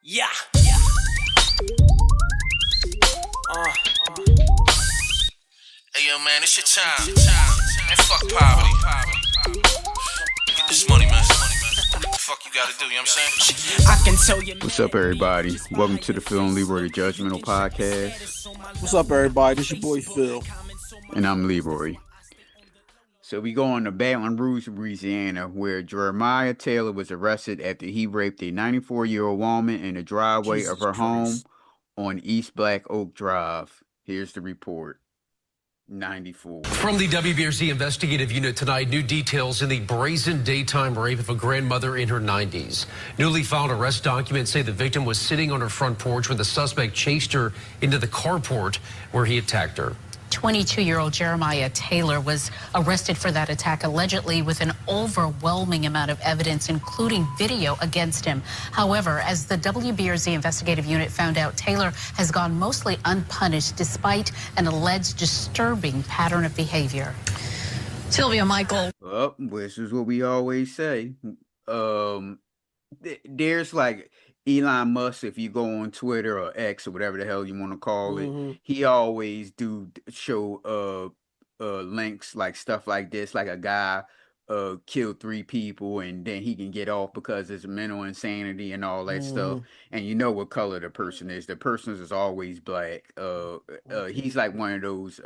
Yeah. Hey yo, man, it's your time. Man, fuck poverty. Get this money, man. What the fuck you gotta do, you know what I'm saying? I can tell you. What's up, everybody? Welcome to the Phil and Leroy, the Judgmental Podcast. What's up, everybody? This your boy Phil. And I'm Leroy. So we go on to Baton Rouge, Louisiana, where Jeremiah Taylor was arrested after he raped a 94-year-old woman in the driveway of her home on East Black Oak Drive. Here's the report. 94. From the WBRZ Investigative Unit tonight, new details in the brazen daytime rape of a grandmother in her 90s. Newly filed arrest documents say the victim was sitting on her front porch when the suspect chased her into the carport where he attacked her. 22-year-old Jeremiah Taylor was arrested for that attack, allegedly with an overwhelming amount of evidence, including video against him. However, as the WBRZ investigative unit found out, Taylor has gone mostly unpunished despite an alleged disturbing pattern of behavior. Sylvia, Michael. Well, this is what we always say. There's like Elon Musk, if you go on Twitter or X or whatever the hell you want to call it, he always do show links like stuff like this, like a guy killed 3 people and then he can get off because it's mental insanity and all that stuff. And you know what color the person is. The person is always black. He's like one of those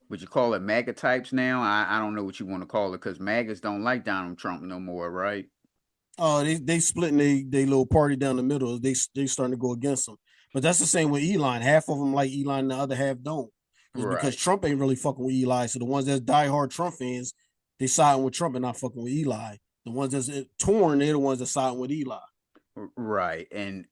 would you call it MAGA types now? I don't know what you want to call it, because MAGAs don't like Donald Trump no more, right? Oh, they splitting they little party down the middle. They starting to go against them. But that's the same with Elon. Half of them like Elon, and the other half don't. Right. Because Trump ain't really fucking with Eli. So the ones that's diehard Trump fans, they siding with Trump and not fucking with Eli. The ones that's torn, they're the ones that siding with Eli. Right. And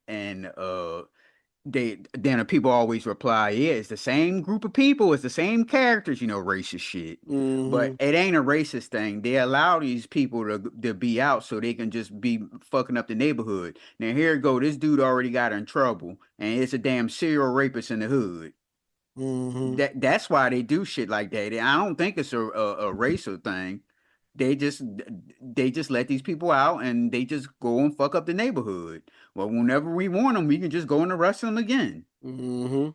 then people always reply, yeah, it's the same group of people, it's the same characters, racist shit. But it ain't a racist thing. They allow these people to be out so they can just be fucking up the neighborhood. Now here it go, this dude already got in trouble, and it's a damn serial rapist in the hood. That's why they do shit like that. I don't think it's a racial thing. They just let these people out and they just go and fuck up the neighborhood. Well, whenever we want them, we can just go and arrest them again. The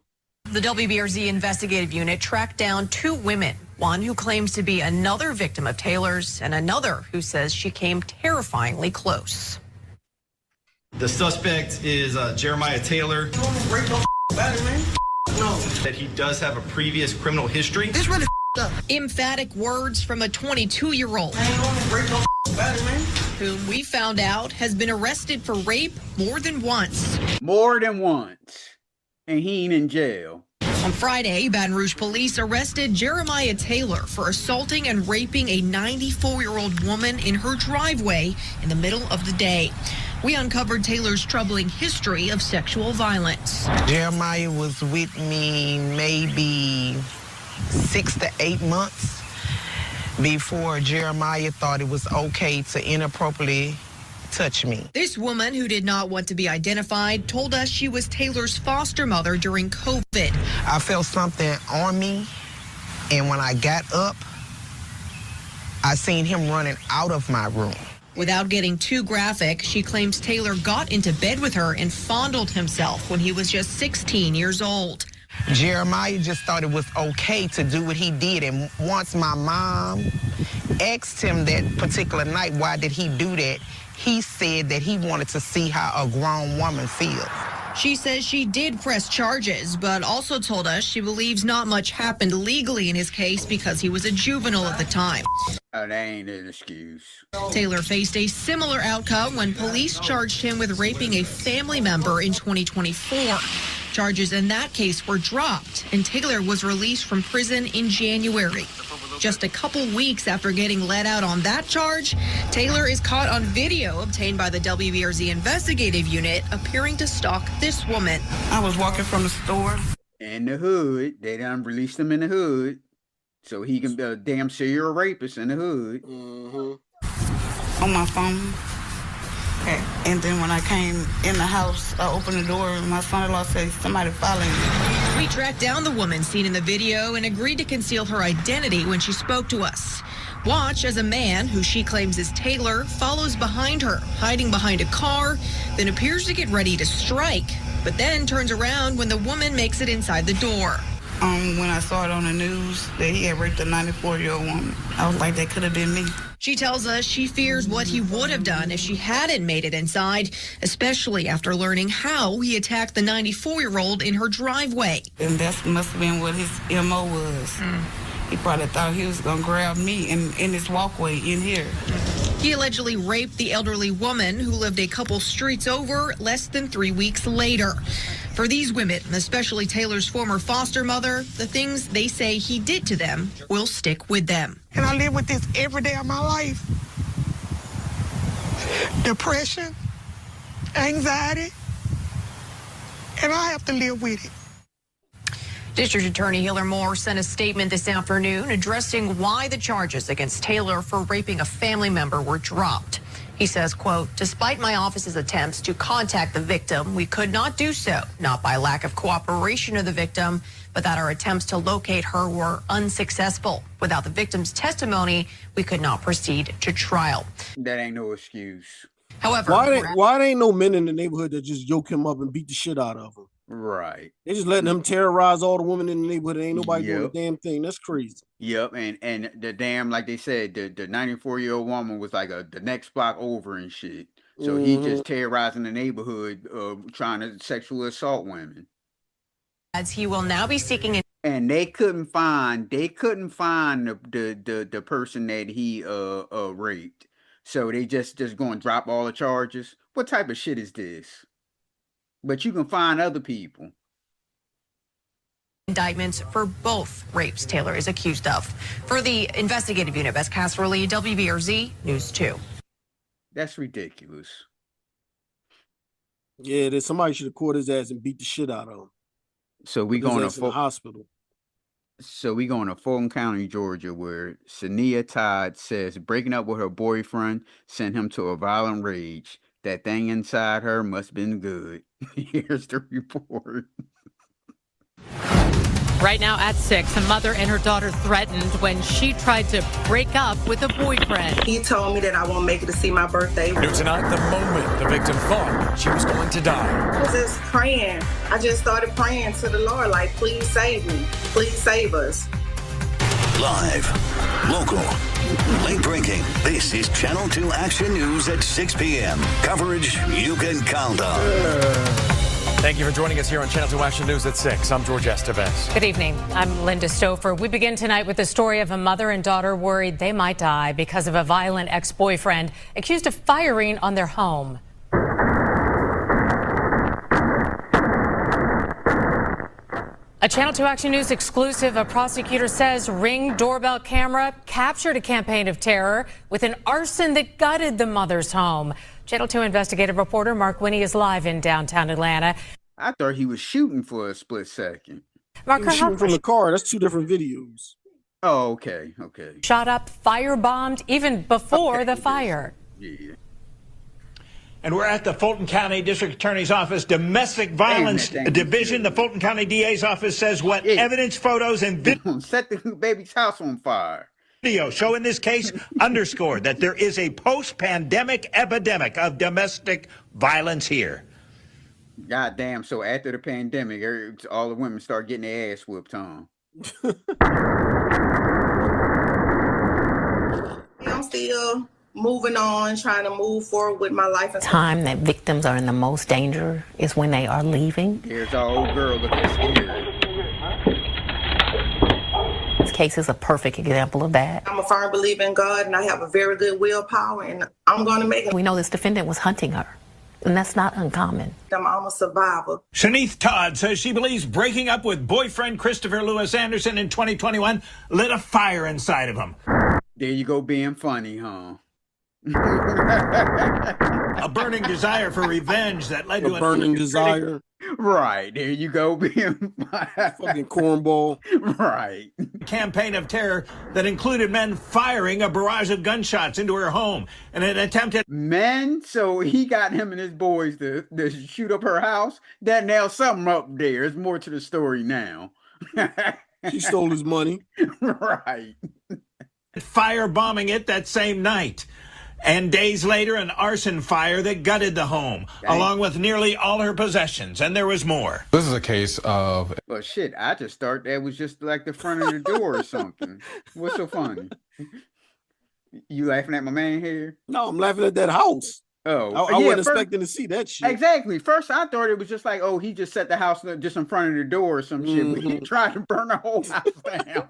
WBRZ investigative unit tracked down 2 women, one who claims to be another victim of Taylor's and another who says she came terrifyingly close. The suspect is Jeremiah Taylor. That he does have a previous criminal history. This really up. Emphatic words from a 22-year-old whom we found out has been arrested for rape more than once. More than once. And he ain't in jail. On Friday, Baton Rouge police arrested Jeremiah Taylor for assaulting and raping a 94-year-old woman in her driveway in the middle of the day. We uncovered Taylor's troubling history of sexual violence. Jeremiah was with me maybe 6 to 8 months before Jeremiah thought it was okay to inappropriately touch me. This woman, who did not want to be identified, told us she was Taylor's foster mother during COVID. I felt something on me, and when I got up, I seen him running out of my room. Without getting too graphic, she claims Taylor got into bed with her and fondled himself when he was just 16 years old. Jeremiah just thought it was okay to do what he did, and once my mom asked him that particular night, why did he do that, he said that he wanted to see how a grown woman feels. She says she did press charges, but also told us she believes not much happened legally in his case because he was a juvenile at the time. That ain't an excuse. Taylor faced a similar outcome when police charged him with raping a family member in 2024. Charges in that case were dropped, and Taylor was released from prison in January. Just a couple weeks after getting let out on that charge, Taylor is caught on video obtained by the WBRZ investigative unit appearing to stalk this woman. I was walking from the store. In the hood. They done released him in the hood. So he can be a damn serial rapist in the hood. On my phone. And then when I came in the house, I opened the door and my son-in-law said, somebody following me. We tracked down the woman seen in the video and agreed to conceal her identity when she spoke to us. Watch as a man, who she claims is Taylor, follows behind her, hiding behind a car, then appears to get ready to strike, but then turns around when the woman makes it inside the door. When I saw it on the news that he had raped a 94-year-old woman, I was like, that could have been me. She tells us she fears what he would have done if she hadn't made it inside, especially after learning how he attacked the 94-year-old in her driveway. And that must have been what his MO was. He probably thought he was going to grab me in this walkway in here. He allegedly raped the elderly woman who lived a couple streets over less than 3 weeks later. For these women, especially Taylor's former foster mother, the things they say he did to them will stick with them. And I live with this every day of my life. Depression, anxiety, and I have to live with it. District Attorney Hiller Moore sent a statement this afternoon addressing why the charges against Taylor for raping a family member were dropped. He says, quote, despite my office's attempts to contact the victim, we could not do so, not by lack of cooperation of the victim, but that our attempts to locate her were unsuccessful. Without the victim's testimony, we could not proceed to trial. That ain't no excuse. However, why there ain't no men in the neighborhood that just yoke him up and beat the shit out of him? Right. They just letting him terrorize all the women in the neighborhood. Ain't nobody doing a damn thing. That's crazy. Yep, and the damn, like they said, the 94-year-old woman was like the next block over and shit. So he just terrorizing the neighborhood, trying to sexually assault women. As he will now be seeking and they couldn't find the person that he raped. So they just going to drop all the charges. What type of shit is this? But you can find other people. Indictments for both rapes Taylor is accused of. For the investigative unit, Bess Casserly, WBRZ News 2. That's ridiculous. Yeah, somebody should have caught his ass and beat the shit out of him. So we going to the hospital. So we going to Fulton County, Georgia, where Sania Todd says breaking up with her boyfriend sent him to a violent rage. That thing inside her must have been good. Here's the report. Right now at 6, a mother and her daughter threatened when she tried to break up with a boyfriend. He told me that I won't make it to see my birthday. New tonight, the moment the victim thought she was going to die. I was just praying. I just started praying to the Lord, like, please save me. Please save us. Live, local, late breaking. This is Channel 2 Action News at 6 p.m. Coverage you can count on. Thank you for joining us here on Channel 2 Action News at 6. I'm George Estevez. Good evening. I'm Linda Stouffer. We begin tonight with the story of a mother and daughter worried they might die because of a violent ex-boyfriend accused of firing on their home. A Channel 2 Action News exclusive, a prosecutor says Ring doorbell camera captured a campaign of terror with an arson that gutted the mother's home. Channel 2 investigative reporter Mark Winnie is live in downtown Atlanta. I thought he was shooting for a split second. Mark, he was shooting from the car. That's two different videos. Oh, okay. Shot up, firebombed even before the fire. Yeah. And we're at the Fulton County District Attorney's Office Domestic Violence Division. The Fulton County DA's office says what evidence, photos, and video set the baby's house on fire. Video show in this case underscore that there is a post-pandemic epidemic of domestic violence here. Goddamn! So after the pandemic, all the women start getting their ass whooped on. I'm still moving on, trying to move forward with my life. Time that victims are in the most danger is when they are leaving. There's our old girl looking scared. This case is a perfect example of that. I'm a firm believer in God, and I have a very good willpower, and I'm going to make it. We know this defendant was hunting her, and that's not uncommon. I'm a survivor. Shanice Todd says she believes breaking up with boyfriend Christopher Lewis Anderson in 2021 lit a fire inside of him. There you go, being funny, huh? A burning desire for revenge that led to a burning desire. Right, there you go, being fucking cornball. Right. Campaign of terror that included men firing a barrage of gunshots into her home and an attempted men. So he got him and his boys to shoot up her house. That now something up there. There's more to the story now. She stole his money. Right. firebombing it that same night. And days later, an arson fire that gutted the home, along with nearly all her possessions. And there was more. This is a case of... Well, shit, I just thought that was just like the front of the door or something. What's so funny? You laughing at my man here? No, I'm laughing at that house. Oh, I wasn't expecting to see that shit. Exactly. First, I thought it was just like, oh, he just set the house just in front of the door or some shit. But he tried to burn the whole house down.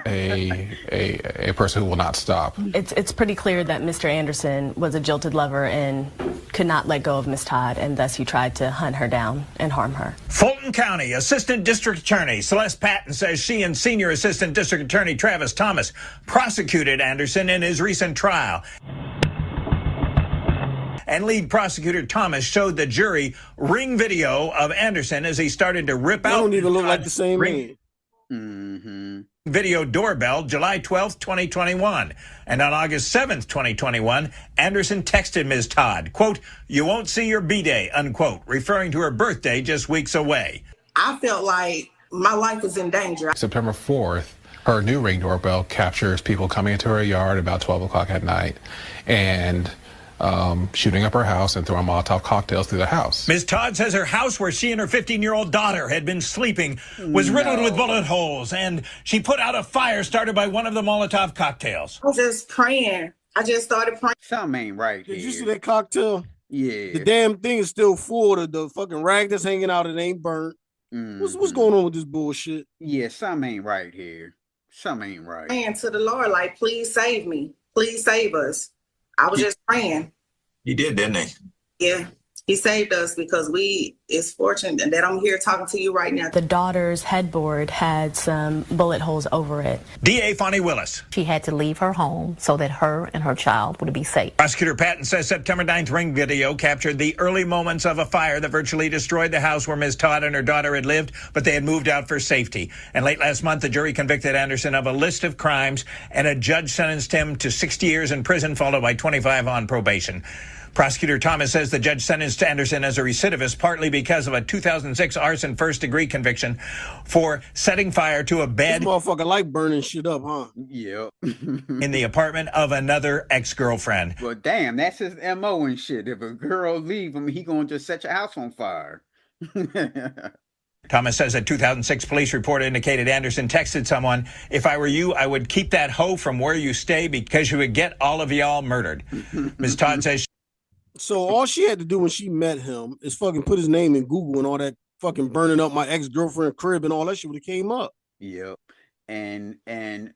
a person who will not stop. It's pretty clear that Mr. Anderson was a jilted lover and could not let go of Miss Todd, and thus he tried to hunt her down and harm her. Fulton County Assistant District Attorney Celeste Patton says she and Senior Assistant District Attorney Travis Thomas prosecuted Anderson in his recent trial. And lead prosecutor Thomas showed the jury ring video of Anderson as he started to rip out. They don't even look like the same man. Video doorbell July 12th, 2021. And on August 7th, 2021, Anderson texted Ms. Todd, quote, "You won't see your B-day," unquote, referring to her birthday just weeks away. I felt like my life was in danger. September 4th, her new ring doorbell captures people coming into her yard about 12 o'clock at night and shooting up her house and throwing Molotov cocktails through the house. Ms. Todd says her house where she and her 15-year-old daughter had been sleeping was riddled with bullet holes, and she put out a fire started by one of the Molotov cocktails. I was just praying. I just started praying. Something ain't right Did here. you see that cocktail? Yeah. The damn thing is still full. The fucking rag that's hanging out, it ain't burnt. What's going on with this bullshit? Yeah, something ain't right here. Something ain't right. Praying to the Lord, like, please save me. Please save us. I was just praying. He did, didn't he? Yeah. He saved us because it's fortunate that I'm here talking to you right now. The daughter's headboard had some bullet holes over it. DA Fonnie Willis. She had to leave her home so that her and her child would be safe. Prosecutor Patton says September 9th ring video captured the early moments of a fire that virtually destroyed the house where Ms. Todd and her daughter had lived, but they had moved out for safety. And late last month, the jury convicted Anderson of a list of crimes, and a judge sentenced him to 60 years in prison, followed by 25 on probation. Prosecutor Thomas says the judge sentenced Anderson as a recidivist partly because of a 2006 arson first-degree conviction for setting fire to a bed. This motherfucker like burning shit up, huh? Yeah. In the apartment of another ex-girlfriend. Well, damn, that's his MO and shit. If a girl leave him, he gonna just set your house on fire. Thomas says a 2006 police report indicated Anderson texted someone, "If I were you, I would keep that hoe from where you stay because you would get all of y'all murdered." Ms. Todd says... So all she had to do when she met him is fucking put his name in Google, and all that fucking burning up my ex-girlfriend crib and all that shit would have came up. Yep. And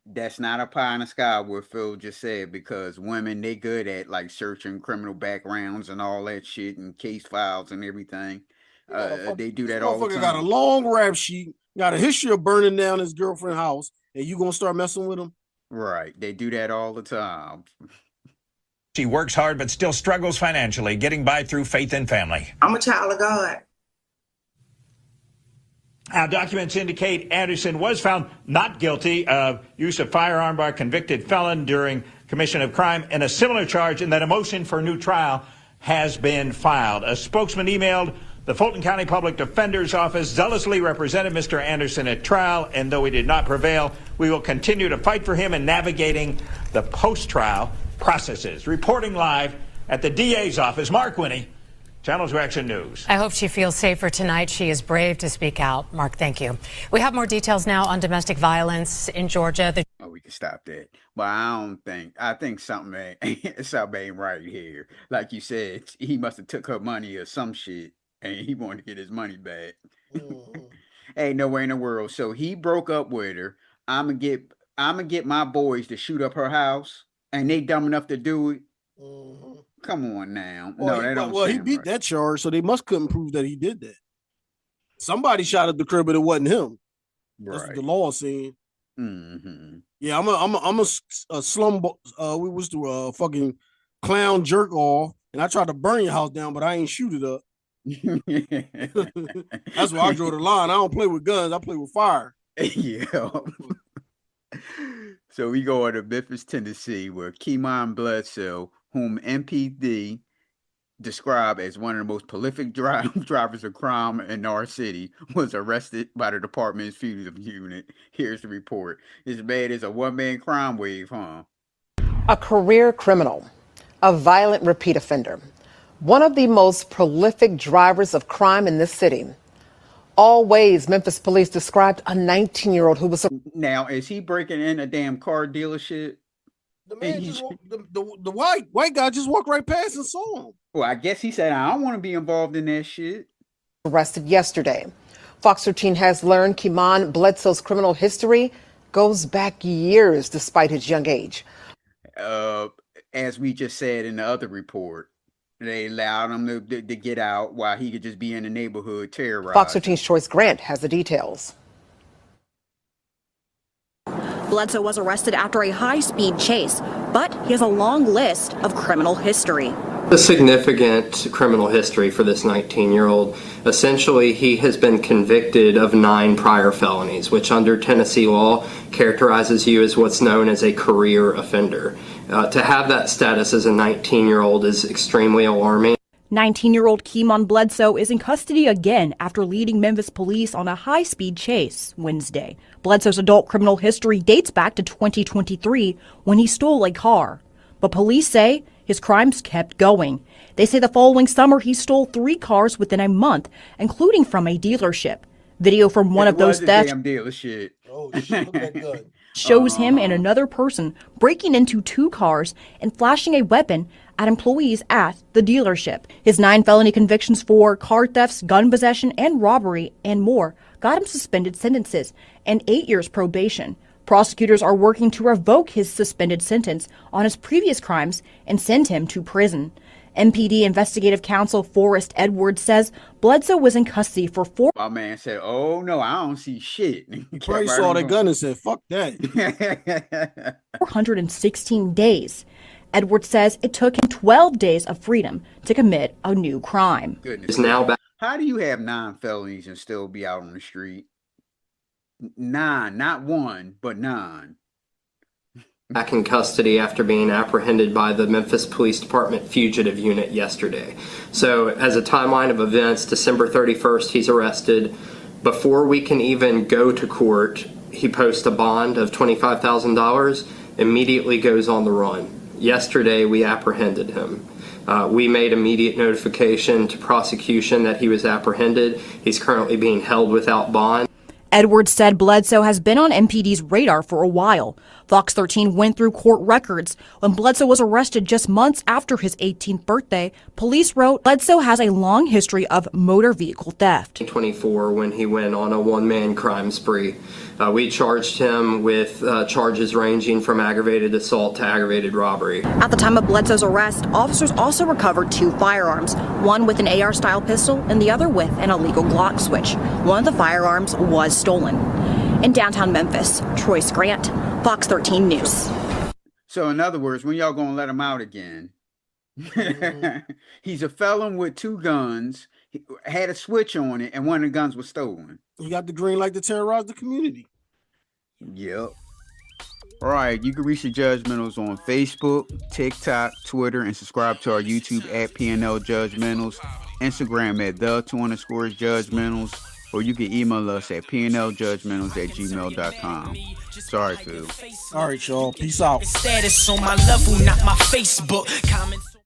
that's not a pie in the sky what Phil just said, because women, they good at like searching criminal backgrounds and all that shit and case files and everything. They do that all the time. Got a long rap sheet, got a history of burning down his girlfriend's house, and you gonna start messing with him? Right. They do that all the time. She works hard but still struggles financially, getting by through faith and family. I'm a child of God. Our documents indicate Anderson was found not guilty of use of firearm by a convicted felon during commission of crime in a similar charge, and that a motion for a new trial has been filed. A spokesman emailed the Fulton County Public Defender's Office zealously represented Mr. Anderson at trial, and though he did not prevail, we will continue to fight for him in navigating the post-trial processes. Reporting live at the DA's office, Mark Winnie, Channel 2 Action News. I hope she feels safer tonight. She is brave to speak out. Mark, thank you. We have more details now on domestic violence in Georgia. We can stop that. But I think something ain't right here. Like you said, he must have took her money or some shit, and he wanted to get his money back. Ain't no way in the world. So he broke up with her. I'm gonna get my boys to shoot up her house. And they dumb enough to do it. Come on now. Well, no, that don't. Well, he beat that charge, so they couldn't prove that he did that. Somebody shot up the crib, but it wasn't him. That's what the law is saying. Yeah, I'm a slum. We was to fucking clown jerk off, and I tried to burn your house down, but I ain't shoot it up. That's why I drew the line. I don't play with guns. I play with fire. Yeah. So we go to Memphis, Tennessee, where Keymon Bledsoe, whom MPD described as one of the most prolific drivers of crime in our city, was arrested by the department's Fugitive Unit. Here's the report. As bad as a one-man crime wave, huh? A career criminal, a violent repeat offender, one of the most prolific drivers of crime in this city. All ways, Memphis police described a 19-year-old who was... Now, is he breaking in a damn car dealership? The man just the white guy just walked right past and saw him. Well, I guess he said, I don't want to be involved in that shit. Arrested yesterday. Fox 13 has learned Keymon Bledsoe's criminal history goes back years despite his young age. As we just said in the other report, they allowed him to get out while he could just be in the neighborhood terrorized. Fox 13's Choice Grant has the details. Bledsoe was arrested after a high-speed chase, but he has a long list of criminal history. A significant criminal history for this 19-year-old. Essentially, he has been convicted of 9 prior felonies, which under Tennessee law characterizes you as what's known as a career offender. To have that status as a 19-year-old is extremely alarming. 19-year-old Keymon Bledsoe is in custody again after leading Memphis police on a high-speed chase Wednesday. Bledsoe's adult criminal history dates back to 2023 when he stole a car. But police say his crimes kept going. They say the following summer he stole 3 cars within a month, including from a dealership. Video from one of those thefts shows him and another person breaking into 2 cars and flashing a weapon at employees at the dealership. His 9 felony convictions for car thefts, gun possession, and robbery, and more got him suspended sentences and 8 years probation. Prosecutors are working to revoke his suspended sentence on his previous crimes and send him to prison. MPD Investigative Counsel Forrest Edwards says Bledsoe was in custody for 4. My man said, "Oh no, I don't see shit." He probably saw that gun and said, "Fuck that." 416 days. Edwards says it took him 12 days of freedom to commit a new crime. Goodness. Now back. How do you have 9 felonies and still be out on the street? 9, not 1, but 9. Back in custody after being apprehended by the Memphis Police Department Fugitive Unit yesterday. So as a timeline of events, December 31st, he's arrested. Before we can even go to court, he posts a bond of $25,000, immediately goes on the run. Yesterday, we apprehended him. We made immediate notification to prosecution that he was apprehended. He's currently being held without bond. Edwards said Bledsoe has been on MPD's radar for a while. Fox 13 went through court records. When Bledsoe was arrested just months after his 18th birthday, police wrote Bledsoe has a long history of motor vehicle theft. 24 when he went on a one-man crime spree. We charged him with charges ranging from aggravated assault to aggravated robbery. At the time of Bledsoe's arrest, officers also recovered 2 firearms, one with an AR-style pistol and the other with an illegal Glock switch. One of the firearms was stolen. In downtown Memphis, Troyce Grant, Fox 13 News. So in other words, when y'all gonna let him out again? He's a felon with 2 guns, he had a switch on it, and one of the guns was stolen. He got the green light to terrorize the community. Yep. All right, you can reach the Judgmentals on Facebook, TikTok, Twitter, and subscribe to our YouTube at pnljudgementals, Instagram at _Judgmentals, or you can email us at pnljudgementals@gmail.com. Sorry, Phil. All right, y'all. Peace out. Status on my level, not my Facebook.